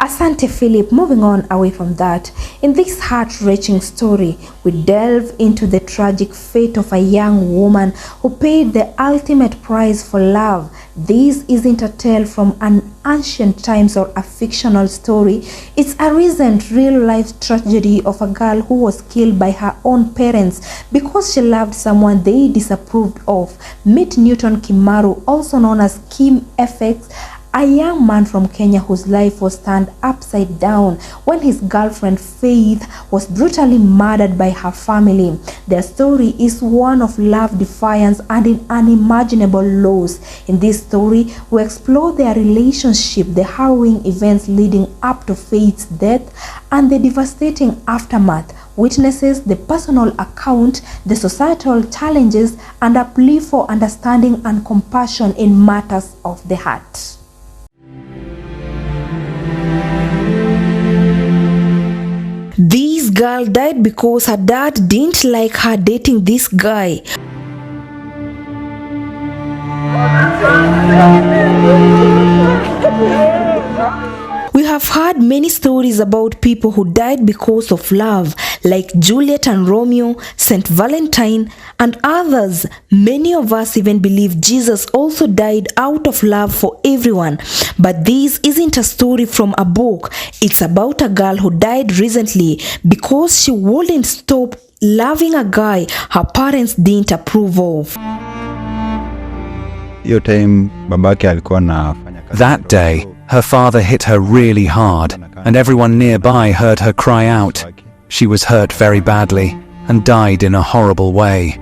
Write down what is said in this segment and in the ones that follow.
Asante Philip. Moving on away from that, in this heart-wrenching story, we delve into the tragic fate of a young woman who paid the ultimate price for love. This isn't a tale from an ancient times or a fictional story. It's a recent real-life tragedy of a girl who was killed by her own parents because she loved someone they disapproved of. Meet Newton Kimaru, also known as Kim FX, a young man from Kenya whose life was turned upside down when his girlfriend Faith was brutally murdered by her family. Their story is one of love, defiance, and unimaginable loss. In this story, we explore their relationship, the harrowing events leading up to Faith's death, and the devastating aftermath. Witnesses the personal account, the societal challenges, and a plea for understanding and compassion in matters of the heart. This girl died because her dad didn't like her dating this guy. We have heard many stories about people who died because of love, like Juliet and Romeo, Saint Valentine, and others. Many of us even believe Jesus also died out of love for everyone. But this isn't a story from a book. It's about a girl who died recently because she wouldn't stop loving a guy her parents didn't approve of. That day, her father hit her really hard, and everyone nearby heard her cry out. She was hurt very badly and died in a horrible way.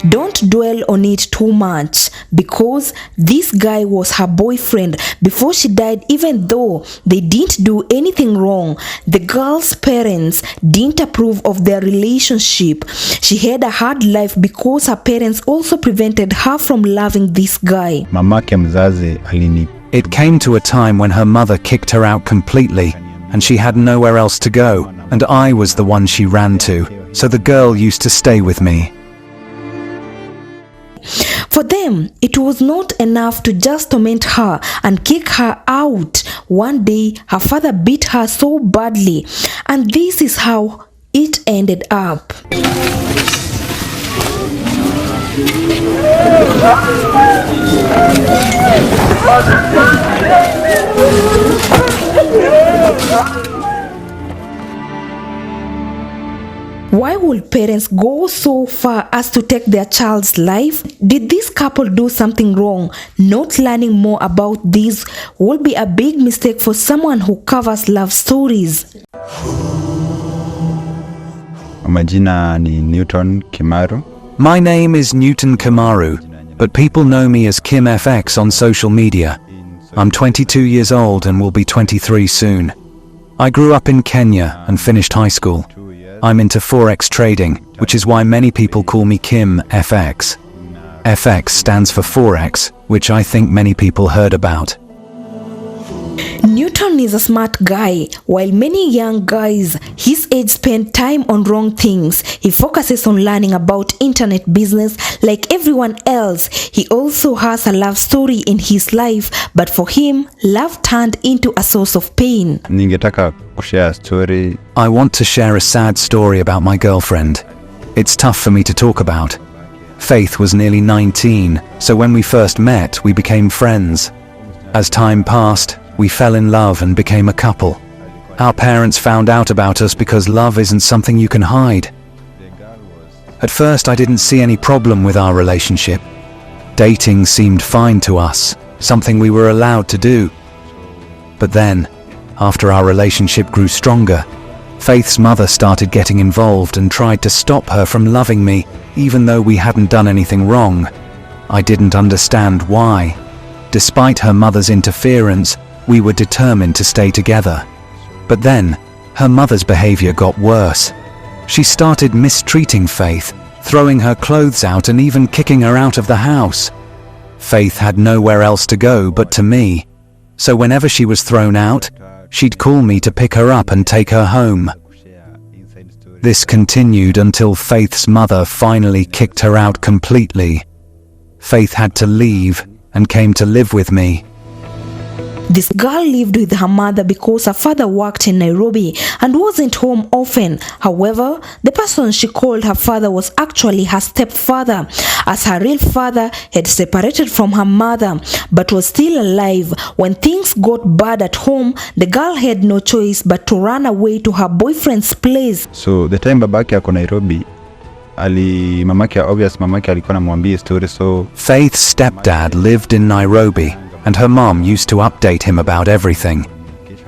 Don't dwell on it too much, because this guy was her boyfriend before she died, even though they didn't do anything wrong. The girl's parents didn't approve of their relationship. She had a hard life because her parents also prevented her from loving this guy. It came to a time when her mother kicked her out completely, and she had nowhere else to go, and I was the one she ran to, so the girl used to stay with me. For them, it was not enough to just torment her and kick her out. One day, her father beat her so badly, and this is how it ended up. Why would parents go so far as to take their child's life? Did this couple do something wrong? Not learning more about this will be a big mistake for someone who covers love stories. Majina ni Newton Kimaru. My name is Newton Kimaru, but people know me as Kim FX on social media. I'm 22 years old and will be 23 soon. I grew up in Kenya and finished high school. I'm into Forex trading, which is why many people call me Kim FX. FX stands for Forex, which I think many people heard about. Newton is a smart guy. While many young guys his age spend time on wrong things, he focuses on learning about internet business like everyone else. He also has a love story in his life, but for him, love turned into a source of pain. Ningetaka kushare story. I want to share a sad story about my girlfriend. It's tough for me to talk about. Faith was nearly 19, so when we first met, we became friends. As time passed, we fell in love and became a couple. Our parents found out about us because love isn't something you can hide. At first, I didn't see any problem with our relationship. Dating seemed fine to us, something we were allowed to do. But then, after our relationship grew stronger, Faith's mother started getting involved and tried to stop her from loving me, even though we hadn't done anything wrong. I didn't understand why. Despite her mother's interference, we were determined to stay together. But then, her mother's behavior got worse. She started mistreating Faith, throwing her clothes out and even kicking her out of the house. Faith had nowhere else to go but to me. So whenever she was thrown out, she'd call me to pick her up and take her home. This continued until Faith's mother finally kicked her out completely. Faith had to leave and came to live with me. This girl lived with her mother because her father worked in Nairobi and wasn't home often. However, the person she called her father was actually her stepfather, as her real father had separated from her mother but was still alive. When things got bad at home, the girl had no choice but to run away to her boyfriend's place. So the time babake ako Nairobi, mamake alikuwa anamwambia story. So Faith's stepdad lived in Nairobi, and her mom used to update him about everything.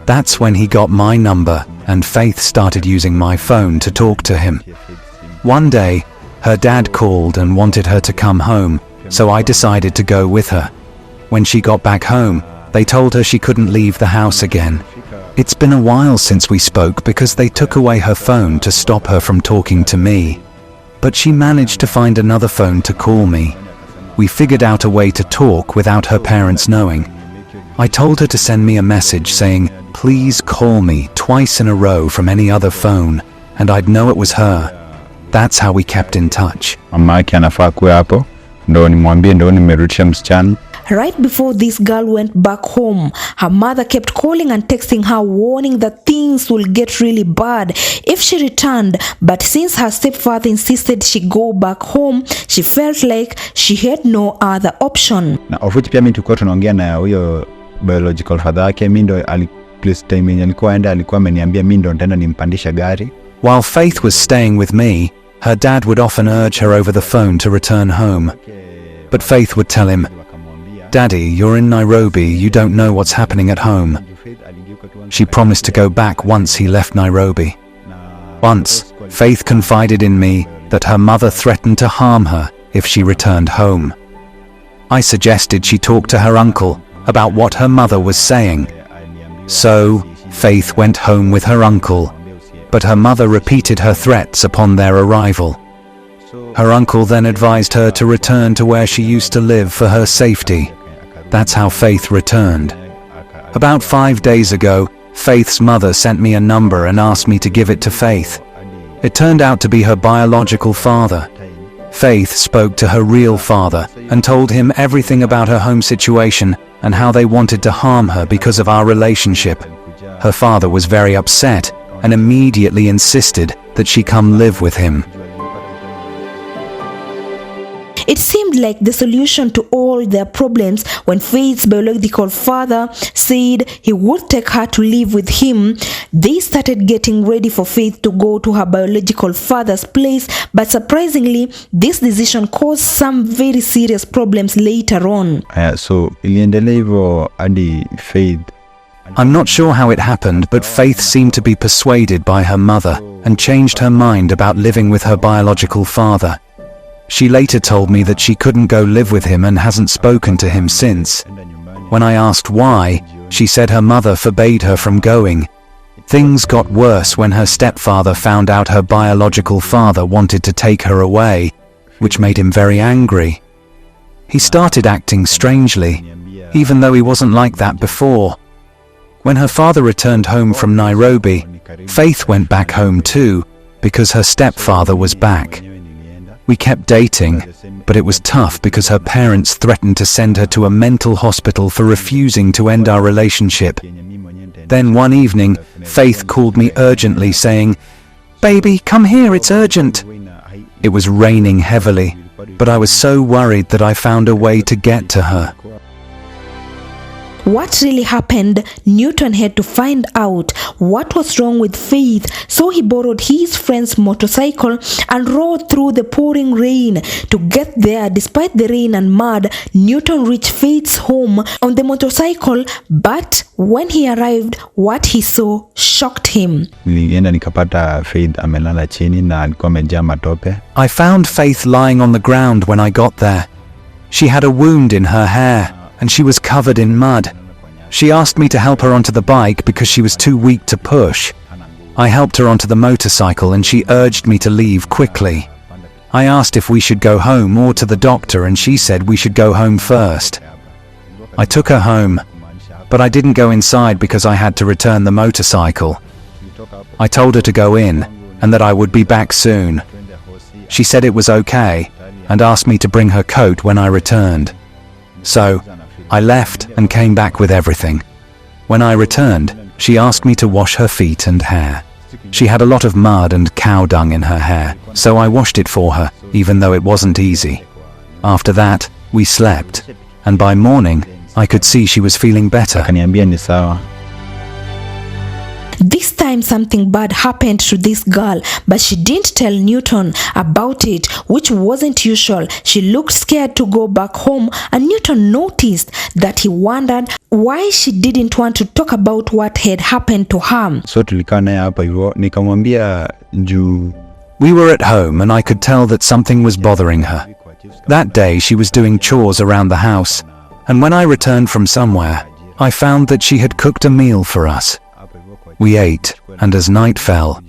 That's when he got my number, and Faith started using my phone to talk to him. One day, her dad called and wanted her to come home, so I decided to go with her. When she got back home, they told her she couldn't leave the house again. It's been a while since we spoke because they took away her phone to stop her from talking to me. But she managed to find another phone to call me. We figured out a way to talk without her parents knowing. I told her to send me a message saying, "Please call me," twice in a row from any other phone, and I'd know it was her. That's how we kept in touch. mamake anafaa kuwa hapo, ndo nimwambie ndo nimerudisha msichana. Right before this girl went back home, her mother kept calling and texting her, warning that things will get really bad if she returned. But since her stepfather insisted she go back home, she felt like she had no other option. Na of which pia mimi tulikuwa tunaongea na huyo biological father yake. Mimi ndo time yenye alikuwa ameniambia mimi ndo nitaenda nimpandisha gari. While Faith was staying with me, her dad would often urge her over the phone to return home. But Faith would tell him, "Daddy, you're in Nairobi, you don't know what's happening at home." She promised to go back once he left Nairobi. Once, Faith confided in me that her mother threatened to harm her if she returned home. I suggested she talk to her uncle about what her mother was saying. So, Faith went home with her uncle, but her mother repeated her threats upon their arrival. Her uncle then advised her to return to where she used to live for her safety. That's how Faith returned. About 5 days ago, Faith's mother sent me a number and asked me to give it to Faith. It turned out to be her biological father. Faith spoke to her real father and told him everything about her home situation and how they wanted to harm her because of our relationship. Her father was very upset and immediately insisted that she come live with him. It seemed like the solution to all their problems when Faith's biological father said he would take her to live with him. They started getting ready for Faith to go to her biological father's place, but surprisingly, this decision caused some very serious problems later on. So iliendelea hivyo hadi Faith. I'm not sure how it happened, but Faith seemed to be persuaded by her mother and changed her mind about living with her biological father. She later told me that she couldn't go live with him and hasn't spoken to him since. When I asked why, she said her mother forbade her from going. Things got worse when her stepfather found out her biological father wanted to take her away, which made him very angry. He started acting strangely, even though he wasn't like that before. When her father returned home from Nairobi, Faith went back home too, because her stepfather was back. We kept dating, but it was tough because her parents threatened to send her to a mental hospital for refusing to end our relationship. Then one evening, Faith called me urgently saying, "Baby, come here, it's urgent." It was raining heavily, but I was so worried that I found a way to get to her. What really happened? Newton had to find out what was wrong with Faith, so he borrowed his friend's motorcycle and rode through the pouring rain. To get there, despite the rain and mud, Newton reached Faith's home on the motorcycle, but when he arrived, what he saw shocked him. Nilienda nikapata Faith amelala chini na alikuwa amejaa matope. I found Faith lying on the ground when I got there. She had a wound in her hair, and she was covered in mud. She asked me to help her onto the bike because she was too weak to push. I helped her onto the motorcycle and she urged me to leave quickly. I asked if we should go home or to the doctor and she said we should go home first. I took her home, but I didn't go inside because I had to return the motorcycle. I told her to go in and that I would be back soon. She said it was okay and asked me to bring her coat when I returned. So, I left and came back with everything. When I returned, she asked me to wash her feet and hair. She had a lot of mud and cow dung in her hair, so I washed it for her, even though it wasn't easy. After that, we slept, and by morning, I could see she was feeling better. Akaniambia ni sawa. This time something bad happened to this girl, but she didn't tell Newton about it, which wasn't usual. She looked scared to go back home, and Newton noticed that he wondered why she didn't want to talk about what had happened to her. So tulikaa naye hapa hivyo, nikamwambia juu. We were at home and I could tell that something was bothering her. That day she was doing chores around the house, and when I returned from somewhere, I found that she had cooked a meal for us. We ate, and as night fell,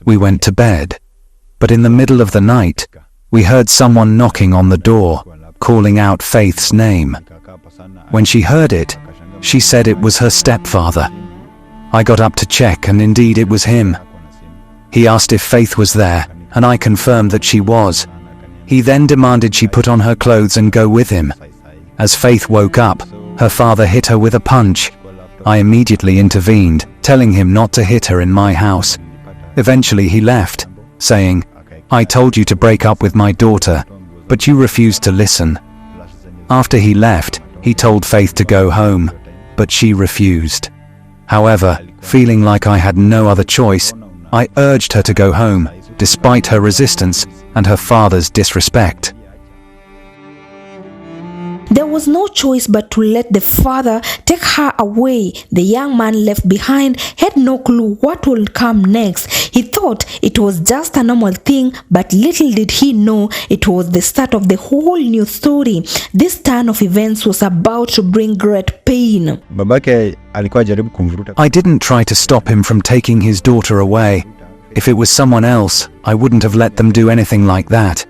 we went to bed. But in the middle of the night, we heard someone knocking on the door, calling out Faith's name. When she heard it, she said it was her stepfather. I got up to check, and indeed it was him. He asked if Faith was there, and I confirmed that she was. He then demanded she put on her clothes and go with him. As Faith woke up, her father hit her with a punch. I immediately intervened, telling him not to hit her in my house. Eventually he left, saying, "I told you to break up with my daughter, but you refused to listen." After he left, he told Faith to go home, but she refused. However, feeling like I had no other choice, I urged her to go home, despite her resistance and her father's disrespect. There was no choice but to let the father take her away. The young man left behind had no clue what would come next. He thought it was just a normal thing, but little did he know it was the start of the whole new story. This turn of events was about to bring great pain. Babake alikuwa jaribu kumvuruta. I didn't try to stop him from taking his daughter away. If it was someone else, I wouldn't have let them do anything like that.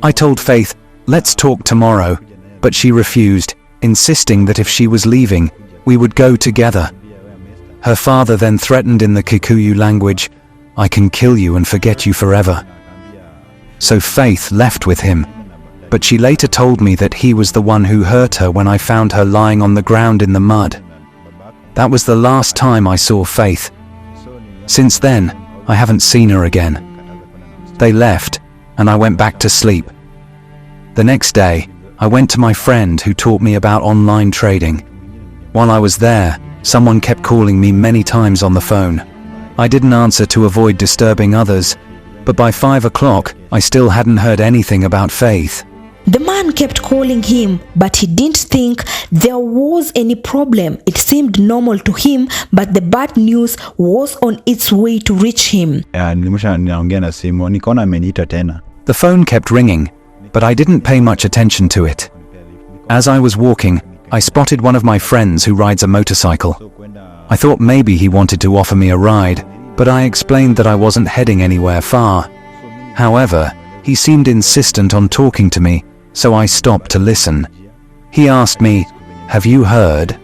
I told Faith, "Let's talk tomorrow," but she refused, insisting that if she was leaving, we would go together. Her father then threatened in the Kikuyu language, "I can kill you and forget you forever." So Faith left with him, but she later told me that he was the one who hurt her when I found her lying on the ground in the mud. That was the last time I saw Faith. Since then, I haven't seen her again. They left, and I went back to sleep. The next day, I went to my friend who taught me about online trading. While I was there, someone kept calling me many times on the phone. I didn't answer to avoid disturbing others, but by 5 o'clock, I still hadn't heard anything about Faith. The man kept calling him, but he didn't think there was any problem. It seemed normal to him, but the bad news was on its way to reach him. Nilimsha naongea na simu, nikaona ameniita tena. The phone kept ringing, but I didn't pay much attention to it. As I was walking, I spotted one of my friends who rides a motorcycle. I thought maybe he wanted to offer me a ride, but I explained that I wasn't heading anywhere far. However, he seemed insistent on talking to me, so I stopped to listen. He asked me, "Have you heard?"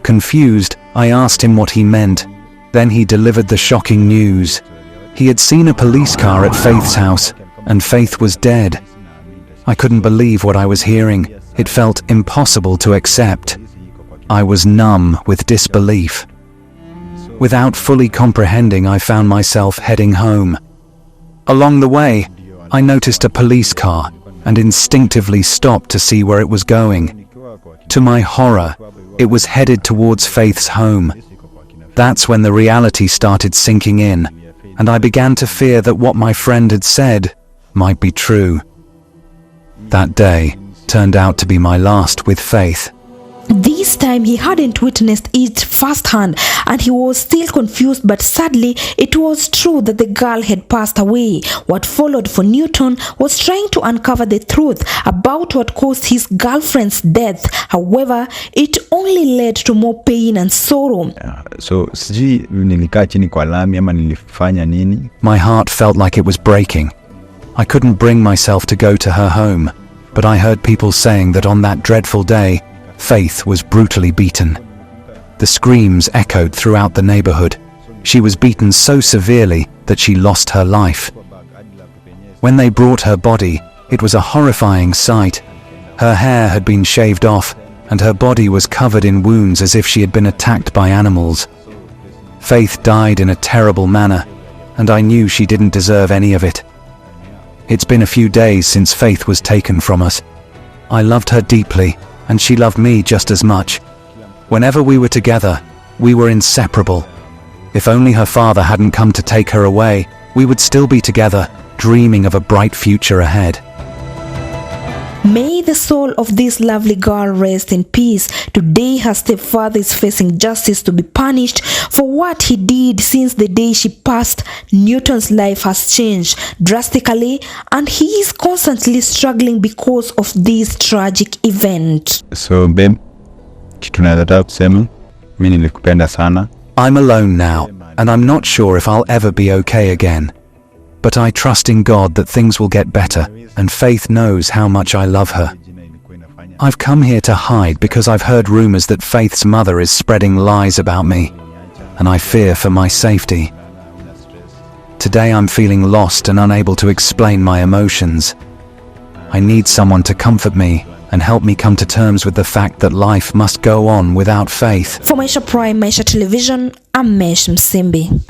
Confused, I asked him what he meant. Then he delivered the shocking news. He had seen a police car at Faith's house, and Faith was dead. I couldn't believe what I was hearing. It felt impossible to accept. I was numb with disbelief. Without fully comprehending, I found myself heading home. Along the way, I noticed a police car and instinctively stopped to see where it was going. To my horror, it was headed towards Faith's home. That's when the reality started sinking in, and I began to fear that what my friend had said might be true. That day turned out to be my last with Faith. This time he hadn't witnessed it firsthand, and he was still confused, but sadly it was true that the girl had passed away. What followed for Newton was trying to uncover the truth about what caused his girlfriend's death. However, it only led to more pain and sorrow. So sijui nilikaa chini kwa lami ama nilifanya nini. My heart felt like it was breaking. I couldn't bring myself to go to her home, but I heard people saying that on that dreadful day, Faith was brutally beaten. The screams echoed throughout the neighborhood. She was beaten so severely that she lost her life. When they brought her body, it was a horrifying sight. Her hair had been shaved off, and her body was covered in wounds as if she had been attacked by animals. Faith died in a terrible manner, and I knew she didn't deserve any of it. It's been a few days since Faith was taken from us. I loved her deeply, and she loved me just as much. Whenever we were together, we were inseparable. If only her father hadn't come to take her away, we would still be together, dreaming of a bright future ahead. May the soul of this lovely girl rest in peace. Today her stepfather is facing justice to be punished for what he did. Since the day she passed, Newton's life has changed drastically, and he is constantly struggling because of this tragic event. So babe, kitu nataka kusema, mimi nilikupenda sana. I'm alone now, and I'm not sure if I'll ever be okay again. But I trust in God that things will get better, and Faith knows how much I love her. I've come here to hide because I've heard rumors that Faith's mother is spreading lies about me, and I fear for my safety. Today I'm feeling lost and unable to explain my emotions. I need someone to comfort me and help me come to terms with the fact that life must go on without Faith. For Maisha Prime, Maisha Television, I'm Mesh Msimbi.